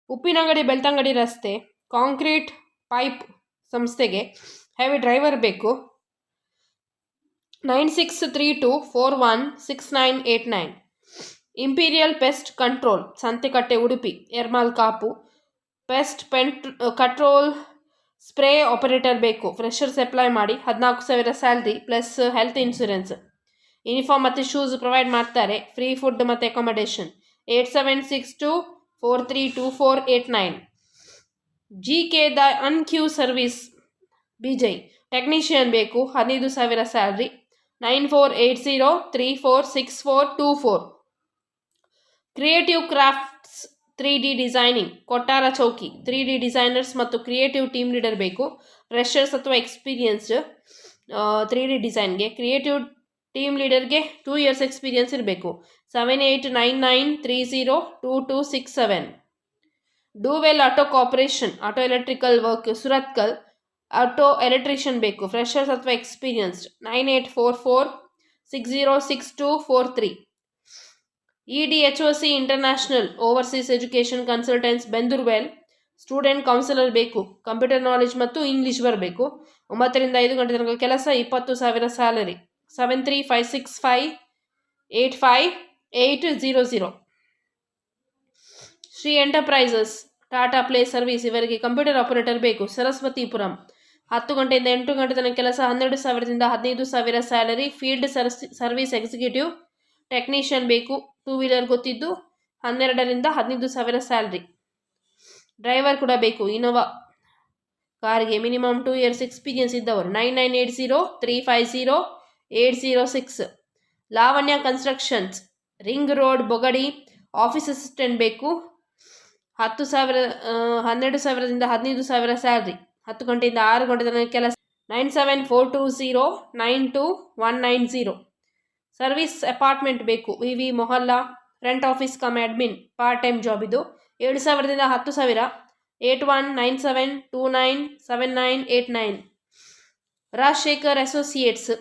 ಉಪ್ಪಿನಂಗಡಿ ಬೆಳ್ತಂಗಡಿ ರಸ್ತೆ concrete pipe ಸಂಸ್ಥೆಗೆ heavy driver ಬೇಕು. 9632416989. Imperial pest control Santhekatte Udupi Ermal Kapu pest control spray operator ಬೇಕು. ಫ್ರೆಶರ್ಸ್ ಅಪ್ಲೈ ಮಾಡಿ. 14,000 salary plus health insurance. Uniform ಮತ್ತು ಶೂಸ್ ಪ್ರೊವೈಡ್ ಮಾಡ್ತಾರೆ. ಫ್ರೀ ಫುಡ್ ಮತ್ತು ಅಕಾಮಡೇಷನ್. 8762432489. GK ದ ಅನ್ಕ್ಯೂ ಸರ್ವಿಸ್ ಬಿಜೈ ಟೆಕ್ನಿಷಿಯನ್ ಬೇಕು. 15,000 salary. 9480346424. Creative crafts 3D designing Kottara Chowki 3D designers ಮತ್ತು creative team leader ಬೇಕು. Freshers ಅಥವಾ ಎಕ್ಸ್ಪೀರಿಯನ್ಸ್ಡ್ 3D ಡಿಸೈನ್ಗೆ. ಕ್ರಿಯೇಟಿವ್ ಟೀಮ್ ಲೀಡರ್ಗೆ 2 years ಎಕ್ಸ್ಪೀರಿಯನ್ಸ್ ಇರಬೇಕು. 7899302267. ಡೂವೆಲ್ auto corporation auto electrical work Surathkal auto electrician ಬೇಕು. ಫ್ರೆಶರ್ಸ್ ಅಥವಾ experienced. 9844606243. EDHOC international overseas education consultants Bendurwell student counsellor ಬೇಕು. Computer knowledge ಮತ್ತು ಇಂಗ್ಲೀಷ್ ಬರಬೇಕು. 9 ರಿಂದ 5 ಗಂಟೆ ತನಕ ಕೆಲಸ. 20,000 salary. 7356585800. Shri enterprises Tata play service ಇವರಿಗೆ ಕಂಪ್ಯೂಟರ್ ಆಪರೇಟರ್ ಬೇಕು. ಸರಸ್ವತಿಪುರಂ 10 ಗಂಟೆಯಿಂದ 8 ಗಂಟೆ ತನಕ ಕೆಲಸ. 12,000ದಿಂದ 15,000 salary. Field service executive technician ಬೇಕು. 2 wheeler ಗೊತ್ತಿದ್ದು 12ರಿಂದ 15,000 ಸ್ಯಾಲ್ರಿ. ಡ್ರೈವರ್ ಕೂಡ ಬೇಕು. ಇನೋವಾ ಕಾರ್ಗೆ ಮಿನಿಮಮ್ 2 years ಎಕ್ಸ್ಪೀರಿಯನ್ಸ್ ಇದ್ದವರು. 9980350806. Lavanya constructions ring road Bogadi office assistant ಬೇಕು. 12,000ದಿಂದ 15,000 ಸ್ಯಾಲ್ರಿ. 10 ಗಂಟೆಯಿಂದ 6 ಗಂಟೆ ತನಕ ಕೆಲಸ. 9742092190. ಸರ್ವಿಸ್ ಅಪಾರ್ಟ್ಮೆಂಟ್ ಬೇಕು. VV Mohalla front office cum admin part time job ಇದು. 7,000ದಿಂದ 10,000. 8197297989. Rajashekar associates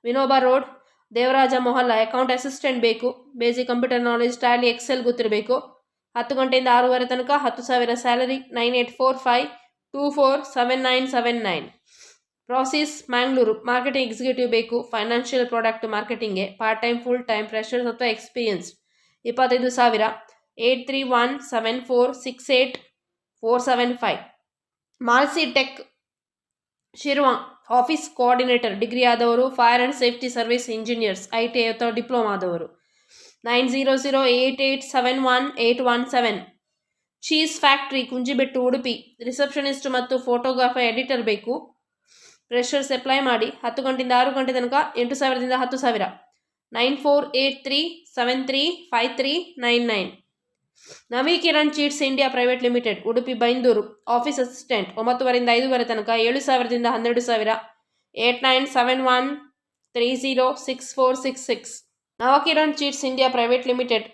Vinoba road Devaraja Mohalla account assistant ಬೇಕು. Basic computer knowledge tally excel ಗೊತ್ತಿರಬೇಕು. 10 ಗಂಟೆಯಿಂದ 6:30 ತನಕ. 10,000 salary. 9845247979. Process Mangalore marketing executive ಬೇಕು. ಫೈನಾನ್ಷಿಯಲ್ ಪ್ರಾಡಕ್ಟ್ ಮಾರ್ಕೆಟಿಂಗ್ಗೆ part time full time freshers ಅಥವಾ ಎಕ್ಸ್ಪೀರಿಯನ್ಸ್. 25,000. 8317468475. ಮಾಲ್ಸಿ tech Shirva office coordinator degree ಆದವರು. Fire and safety service engineers ITI ಅಥವಾ ಡಿಪ್ಲೊಮಾ ಆದವರು. 9008871817. Cheese factory Kunjibettu Udupi receptionist ಮತ್ತು ಫೋಟೋಗ್ರಾಫರ್ ಎಡಿಟರ್ ಬೇಕು. ಫ್ರೆಶರ್ಸ್ ಅಪ್ಲೈ ಮಾಡಿ. 10 ಗಂಟೆಯಿಂದ 6 ಗಂಟೆ ತನಕ. 8,000ದಿಂದ 10,000. 9483735399. Navikiran chits India private limited Udupi Byndoor office assistant 9:00ರಿಂದ 5:00 ತನಕ. 7,000ದಿಂದ 12,000. 8971306466. Navakiran chits India private limited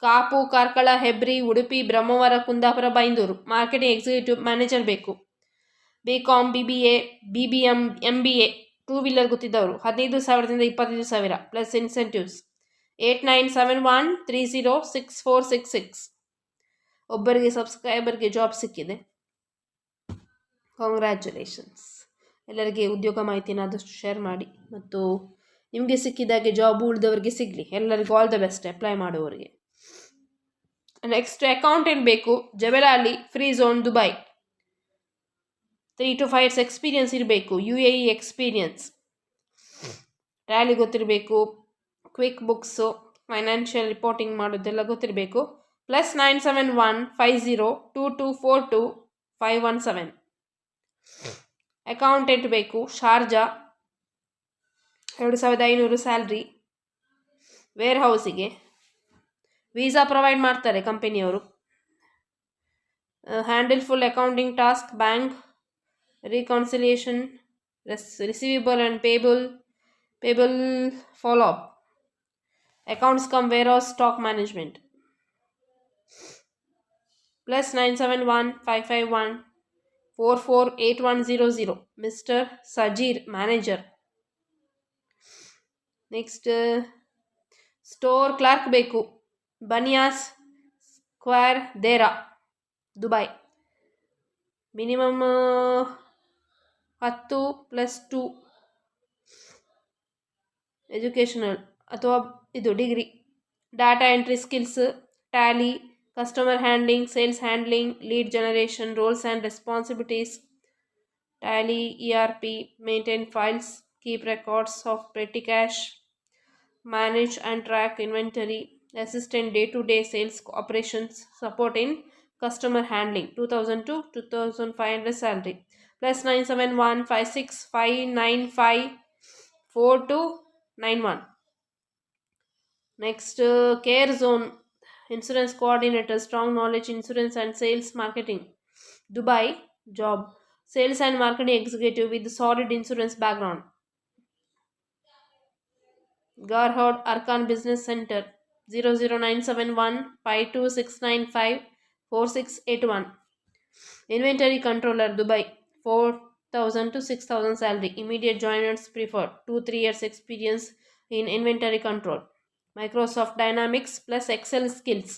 Kapu Karkala Hebri Udupi Brahmavar Kundapur Byndoor marketing executive manager ಬೇಕು. BCom BBA BBM MBA 2 wheeler ಗೊತ್ತಿದ್ದವರು. 15,000ದಿಂದ 25,000 ಪ್ಲಸ್ ಇನ್ಸೆಂಟಿವ್ಸ್. 8971306466. ಒಬ್ಬರಿಗೆ ಸಬ್ಸ್ಕ್ರೈಬರ್ಗೆ ಜಾಬ್ ಸಿಕ್ಕಿದೆ. ಕಾಂಗ್ರ್ಯಾಚುಲೇಷನ್ಸ್. ಎಲ್ಲರಿಗೆ ಉದ್ಯೋಗ ಮಾಹಿತಿನ ಆದಷ್ಟು ಶೇರ್ ಮಾಡಿ ಮತ್ತು ನಿಮಗೆ ಸಿಕ್ಕಿದಾಗೆ ಜಾಬ್ ಉಳಿದವರಿಗೆ ಸಿಗಲಿ. ಎಲ್ಲರಿಗೂ ಆಲ್ ದ ಬೆಸ್ಟ್ ಅಪ್ಲೈ ಮಾಡುವವರಿಗೆ. ನೆಕ್ಸ್ಟ್ ಅಕೌಂಟೆಂಟ್ ಬೇಕು. Jebel Ali free zone Dubai 3 to 5 years experience ಇರಬೇಕು. UAE experience. ಟ್ಯಾಲಿ ಗೊತ್ತಿರಬೇಕು. ಕ್ವಿಕ್ ಬುಕ್ಸು ಫೈನಾನ್ಷಿಯಲ್ ರಿಪೋರ್ಟಿಂಗ್ ಮಾಡೋದೆಲ್ಲ ಗೊತ್ತಿರಬೇಕು. +971502242517. ಅಕೌಂಟೆಂಟ್ ಬೇಕು. Sharjah 2,500 salary. ವೇರ್ ಹೌಸಿಗೆ ವೀಸಾ ಪ್ರೊವೈಡ್ ಮಾಡ್ತಾರೆ ಕಂಪನಿಯವರು. Handle full accounting task bank reconciliation, receivable and payable follow-up, accounts come warehouse stock management. +971551448100. Mr. Sajir manager. Next store clerk ಬೇಕು. Baniyas square Deira Dubai. Minimum 10 + 2 educational ಅಥವಾ ಇದು degree. Data entry skills, Tally, customer handling, sales handling, lead generation, roles and responsibilities, Tally, ERP, maintain files, keep records of petty cash, manage and track inventory, assistant day-to-day sales operations, support in customer handling. 2000 to 2500 salary. Plus 97156595491. Next, care zone insurance coordinator, strong knowledge insurance and sales marketing. Dubai job, sales and marketing executive with solid insurance background. Garhod Arkan Business Center, 0097152695461. Inventory controller, Dubai, 4000 to 6000 salary. Immediate joiners preferred. 2-3 years experience in inventory control. Microsoft Dynamics plus Excel skills.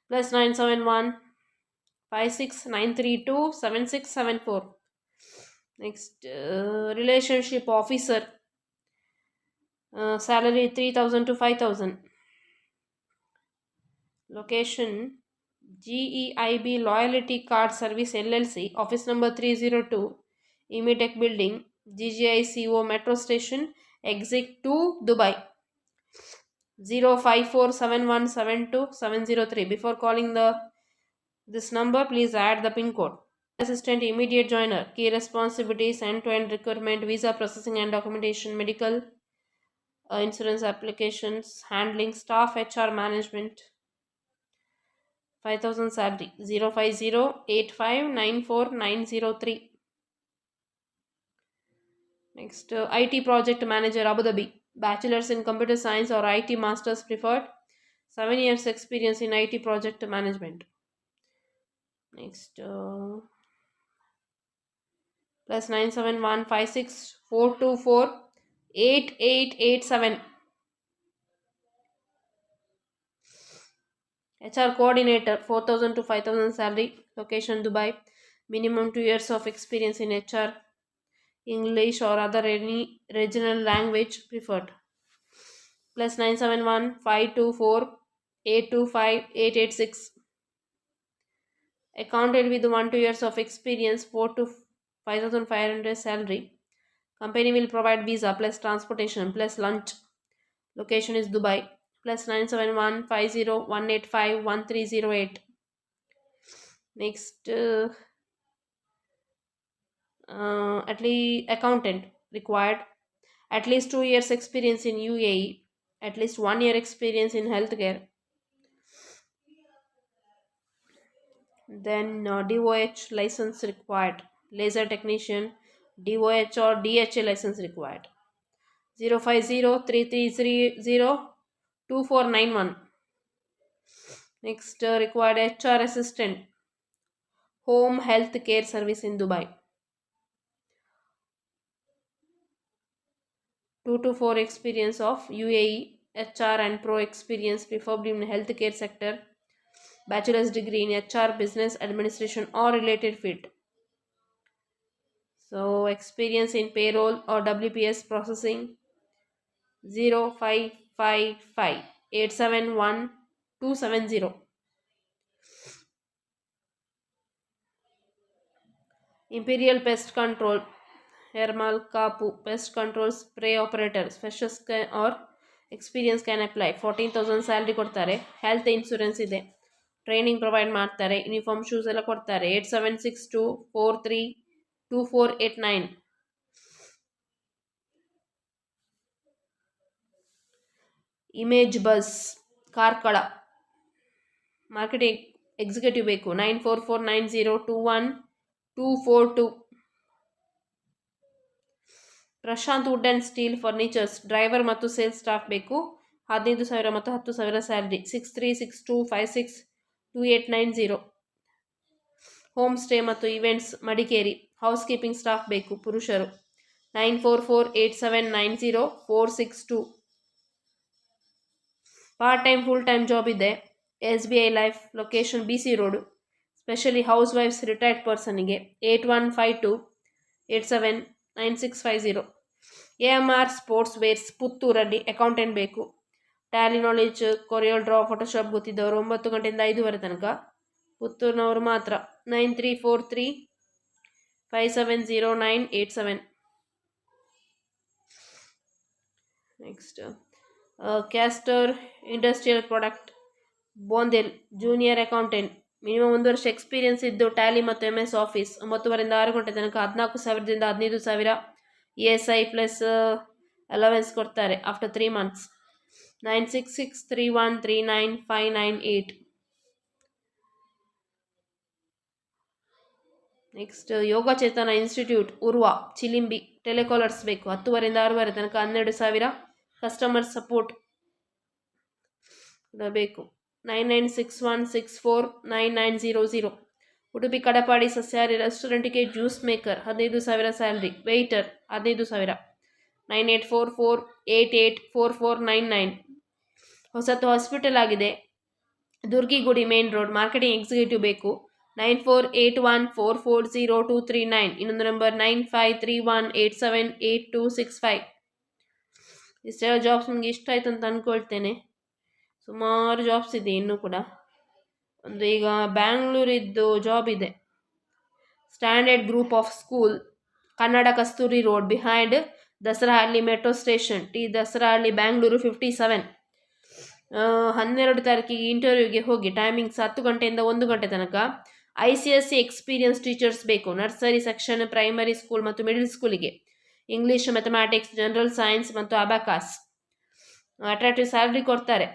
Plus 9715693276774. Next, relationship officer, salary 3000 to 5000. Location, GEIB Loyalty Card Service LLC, office number 302, Emitech Building, GGICO Metro Station, exit 2, Dubai. 05471727703. Before calling this number, please add the PIN code. Assistant, immediate joiner. Key responsibilities: end-to-end requirement, visa processing and documentation, medical, insurance applications, handling, staff, HR management. 5000 salary. 05085949903. Next, IT project manager, Abu Dhabi. Bachelor's in computer science or IT masters preferred. 7 years experience in IT project management. Next, plus 97156448887. HR coordinator, 4000 to 5000 salary. Location, Dubai. Minimum 2 years of experience in HR, English or other any regional language preferred. Plus 9715248258886. Accountant with 1-2 years of experience, 4 to 5500 salary. Company will provide visa plus transportation plus lunch. Location is Dubai. Plus 9715018513008. Next, at least accountant required. At least 2 years experience in UAE. At least 1 year experience in healthcare. Then DOH license required. Laser technician, DOH or DHA license required. 05033302491. Next, required HR assistant, home health care service in Dubai. 2 to 4 experience of UAE HR and pro experience, preferably in healthcare sector. Bachelor's degree in HR, business administration or related field. So experience in payroll or WPS processing. 0555871270. Imperial Pest Control, Hermal Kapu Pest Control Spray Operator, freshers or experience can apply. 14,000 salary ಕೊಡ್ತಾರೆ. Health insurance ಇದೆ. Training provide ಮಾಡ್ತಾರೆ. Uniform shoes ಎಲ್ಲ ಕೊಡ್ತಾರೆ. 8762432489. Image bus Karkala, marketing executive ಬೇಕು. 9449021242. Prashanth wood and steel furnitures, driver ಮತ್ತು sales staff ಬೇಕು. 15,000 ಮತ್ತು 10,000 salary. 6362562890. Home stay ಮತ್ತು events, Madikeri. House keeping staff ಬೇಕು, ಪುರುಷರು. 9448790462. Part time full time job ಇದೆ. SBI life, location BC road. Specially house wives retired ಪರ್ಸನ್ಗೆ 8152879650. AMR sports wears ಪುತ್ತೂರಲ್ಲಿ accountant ಬೇಕು. Tally knowledge, CorelDRAW, Photoshop ಗೊತ್ತಿದ್ದವರು 9 ಗಂಟೆಯಿಂದ 5 ತನಕ. ಪುತ್ತೂರಿನವರು ಮಾತ್ರ. 9343570987. Next castor industrial product Bondel junior accountant, minimum 1 ವರ್ಷ ಎಕ್ಸ್ಪೀರಿಯನ್ಸ್ ಇದ್ದು ಟ್ಯಾಲಿ ಮತ್ತು MS ಆಫೀಸ್. 9 6 ಗಂಟೆ ತನಕ 14,000ದಿಂದ 15,000 ESI ಪ್ಲಸ್ ಅಲವೆನ್ಸ್ ಕೊಡ್ತಾರೆ ಆಫ್ಟರ್ 3 months. 9663139598. ನೆಕ್ಸ್ಟ್ ಯೋಗ ಚೇತನ ಇನ್ಸ್ಟಿಟ್ಯೂಟ್ ಉರ್ವಾ ಚಿಲಿಂಬಿ ಟೆಲಿಕಾಲರ್ಸ್ ಬೇಕು. 10 6 ತನಕ 12,000 ಕಸ್ಟಮರ್ ಸಪೋರ್ಟ್ ಬೇಕು. 9961649900. ಉಡುಪಿ ಕಡಪಾಡಿ ಸಸ್ಯಾಹಾರಿ ರೆಸ್ಟೋರೆಂಟ್ಗೆ ಜ್ಯೂಸ್ ಮೇಕರ್ 15,000 ಸ್ಯಾಲ್ರಿ. ವೆಯ್ಟರ್ 15,000. 9844884499. ಹೊಸತು ಹಾಸ್ಪಿಟಲ್ ಆಗಿದೆ, Durgigudi main road. Marketing executive ಬೇಕು. 9481440239. ಇನ್ನೊಂದು ನಂಬರ್ 9531878265. ಇಷ್ಟೆಲ್ಲ ಜಾಬ್ಸ್ ನಿಮಗೆ ಇಷ್ಟ ಆಯ್ತು ಅಂತ ಅಂದ್ಕೊಳ್ತೇನೆ. ಸುಮಾರು ಜಾಬ್ಸ್ ಇದೆ ಇನ್ನೂ ಕೂಡ. ಒಂದು ಈಗ ಬ್ಯಾಂಗ್ಳೂರಿದ್ದು ಜಾಬ್ ಇದೆ. Standard group of school, Kannada Kasturi road behind Dasarahalli metro station, Dasarahalli, Bangalore 57. 12 ತಾರೀಕಿಗೆ ಇಂಟರ್ವ್ಯೂಗೆ ಹೋಗಿ. ಟೈಮಿಂಗ್ಸ್ 10 ಗಂಟೆಯಿಂದ 1 ಗಂಟೆ ತನಕ. ICSE ಎಕ್ಸ್ಪೀರಿಯನ್ಸ್ ಟೀಚರ್ಸ್ ಬೇಕು. ನರ್ಸರಿ ಸೆಕ್ಷನ್, ಪ್ರೈಮರಿ ಸ್ಕೂಲ್ ಮತ್ತು ಮಿಡಲ್ ಸ್ಕೂಲಿಗೆ. ಇಂಗ್ಲೀಷ್, ಮ್ಯಾಥಮ್ಯಾಟಿಕ್ಸ್, ಜನರಲ್ ಸೈನ್ಸ್ ಮತ್ತು ಅಬಾಕಾಸ್. ಅಟ್ರಾಕ್ಟಿವ್ ಸ್ಯಾಲ್ರಿ ಕೊಡ್ತಾರೆ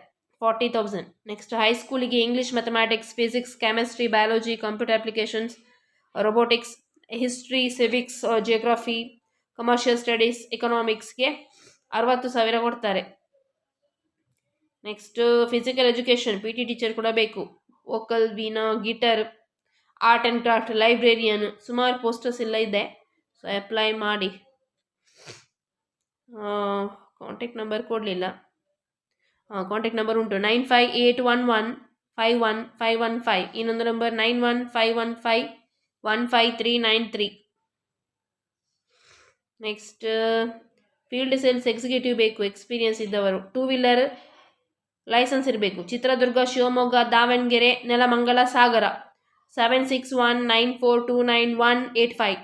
40,000. ನೆಕ್ಸ್ಟ್ ಹೈಸ್ಕೂಲಿಗೆ English, mathematics, physics, chemistry, biology, computer applications, robotics, history, civics, geography, commercial studies, ಎಕನಾಮಿಕ್ಸ್ಗೆ 60,000 ಕೊಡ್ತಾರೆ. Next physical education PT teacher ಕೂಡ ಬೇಕು. Vocal, veena, guitar, art and craft, librarian. ಸುಮಾರು posters ಎಲ್ಲ ಇದೆ, ಸೊ ಅಪ್ಲೈ ಮಾಡಿ. ಕಾಂಟ್ಯಾಕ್ಟ್ ನಂಬರ್ ಕೊಡಲಿಲ್ಲ. ಕಾಂಟ್ಯಾಕ್ಟ್ ನಂಬರ್ ಉಂಟು 9581151515. ಇನ್ನೊಂದು number 9151515393. Next field sales executive ಬೇಕು, ಎಕ್ಸ್ಪೀರಿಯನ್ಸ್ ಇದ್ದವರು. 2 ವೀಲರ್ ಲೈಸೆನ್ಸ್ ಇರಬೇಕು. ಚಿತ್ರದುರ್ಗ, ಶಿವಮೊಗ್ಗ, ದಾವಣಗೆರೆ, ನೆಲಮಂಗಲ, ಸಾಗರ. 7619429185.